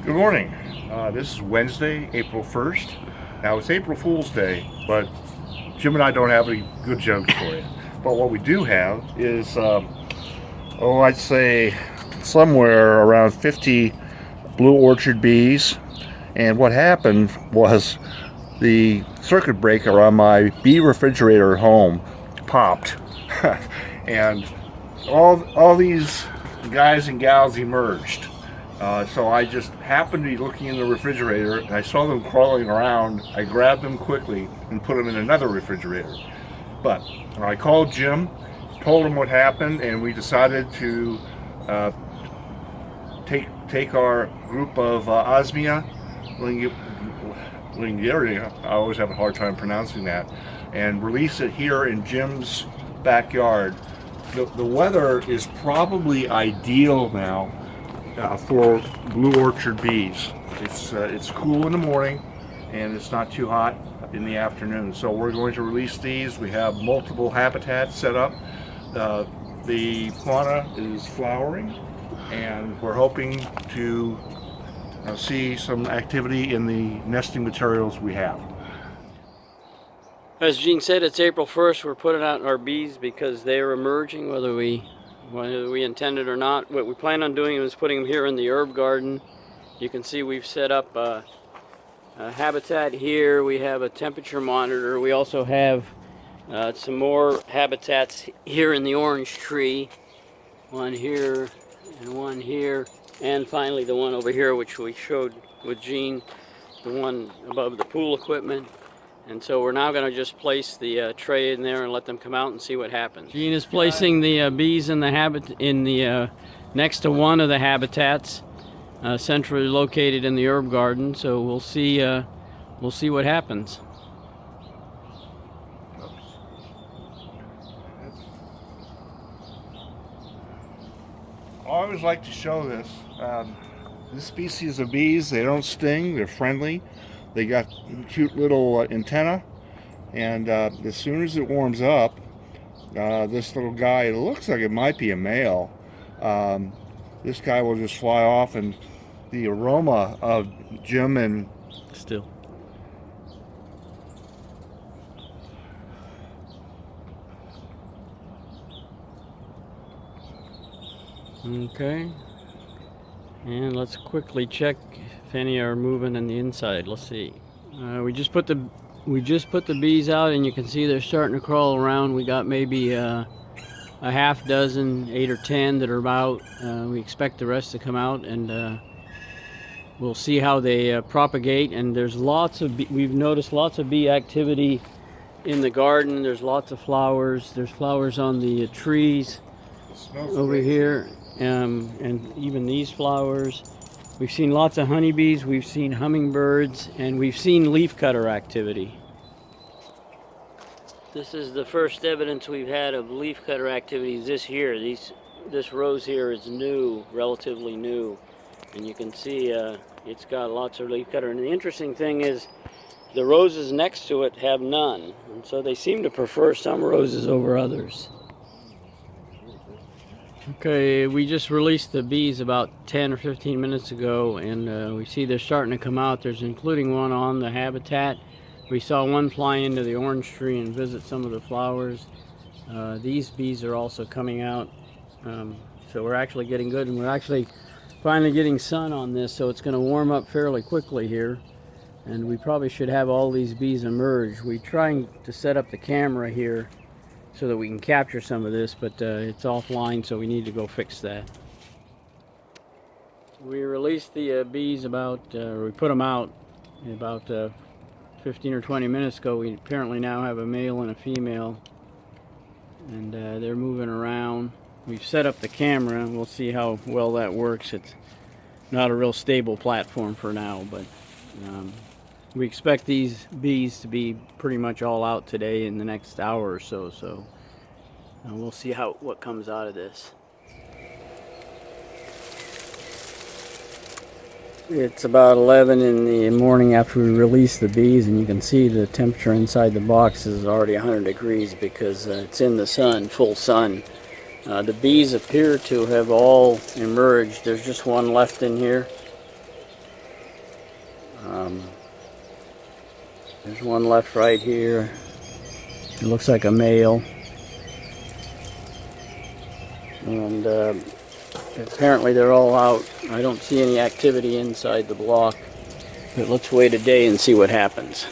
Good morning. This is Wednesday, April 1st. Now it's April Fool's Day, but Jim and I don't have any good jokes for you. But what we do have is, I'd say somewhere around 50 blue orchard bees. And what happened was the circuit breaker on my bee refrigerator at home popped. And all these guys and gals emerged. So I just happened to be looking in the refrigerator and I saw them crawling around. I grabbed them quickly and put them in another refrigerator. But I called Jim, told him what happened, and we decided to take our group of Osmia Linguaria, I always have a hard time pronouncing that, and release it here in Jim's backyard. The weather is probably ideal now for blue orchard bees. It's cool in the morning and it's not too hot in the afternoon. So we're going to release these. We have multiple habitats set up. The fauna is flowering and we're hoping to see some activity in the nesting materials we have. As Gene said, it's April 1st. We're putting out our bees because they're emerging, whether we intended or not. What we plan on doing is putting them here in the herb garden. You can see we've set up a habitat here. We have a temperature monitor. We also have some more habitats here in the orange tree. One here and one here. And finally the one over here, which we showed with Gene, the one above the pool equipment. And so we're now going to just place the tray in there and let them come out and see what happens. Gene is placing the bees in the next to one of the habitats, centrally located in the herb garden. So we'll see what happens. I always like to show this. This species of bees, they don't sting. They're friendly. They got cute little antennae, and as soon as it warms up, this little guy, it looks like it might be a male, this guy will just fly off, and the aroma of Jim and still. Okay, and let's quickly check if any are moving in the inside. Let's see. We just put the bees out, and you can see they're starting to crawl around. We got maybe a half dozen, 8 or 10 that are out. We expect the rest to come out, and we'll see how they propagate. And there's we've noticed lots of bee activity in the garden. There's lots of flowers. There's flowers on the trees over here, and even these flowers. We've seen lots of honeybees, we've seen hummingbirds, and we've seen leafcutter activity. This is the first evidence we've had of leafcutter activities this year. This rose here is new, relatively new, and you can see it's got lots of leafcutter. And the interesting thing is the roses next to it have none, and so they seem to prefer some roses over others. Okay, we just released the bees about 10 or 15 minutes ago, and we see they're starting to come out. There's including one on the habitat. We saw one fly into the orange tree and visit some of the flowers. These bees are also coming out, so we're actually getting good, and we're actually finally getting sun on this, so it's going to warm up fairly quickly here, and we probably should have all these bees emerge. We're trying to set up the camera here so that we can capture some of this, but it's offline, so we need to go fix that. We released the bees we put them out about 15 or 20 minutes ago. We apparently now have a male and a female, and they're moving around. We've set up the camera, and we'll see how well that works. It's not a real stable platform for now, but we expect these bees to be pretty much all out today in the next hour or so. So we'll see what comes out of this. It's about 11 in the morning after we release the bees, and you can see the temperature inside the box is already 100 degrees because it's in the sun, full sun. The bees appear to have all emerged. There's just one left in here. There's one left right here. It looks like a male. And apparently they're all out. I don't see any activity inside the block. But let's wait a day and see what happens.